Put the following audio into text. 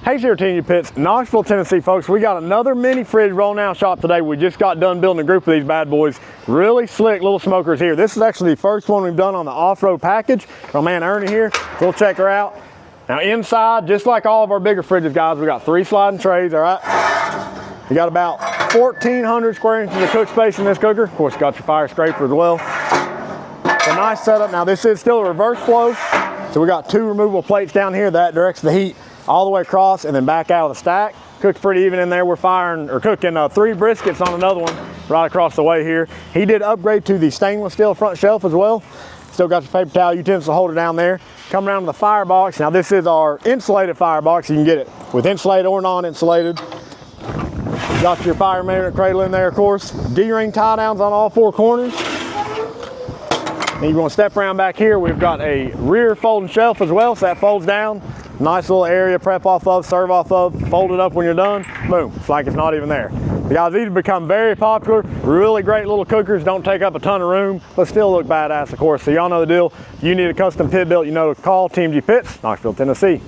Hey, here TMG Pits, Knoxville, Tennessee, folks. We got another mini fridge rolling out shop today. We just got done building a group of these bad boys. Really slick little smokers here. This is actually the first one we've done on the off-road package. My man Ernie here, we'll check her out. Now inside, just like all of our bigger fridges, guys, we got 3 sliding trays, all right? You got about 1,400 square inches of cook space in this cooker. Of course, you got your fire scraper as well. It's a nice setup. Now this is still a reverse flow. So we got 2 removable plates down here that directs the heat all the way across and then back out of the stack. Cooks pretty even in there. We're firing or cooking 3 briskets on another one right across the way here. He did upgrade to the stainless steel front shelf as well. Still got your paper towel utensil holder down there. Come around to the firebox. Now this is our insulated firebox. You can get it with insulated or non-insulated. Got your fire magnet cradle in there, of course. D-ring tie downs on all 4 corners. And you want to step around back here. We've got a rear folding shelf as well, so that folds down. Nice little area, prep off of, serve off of, fold it up when you're done. Boom, it's like it's not even there. The guys, these have become very popular. Really great little cookers, don't take up a ton of room, but still look badass, of course. So y'all know the deal. If you need a custom pit built, you know to call TMG Pits, Knoxville, Tennessee.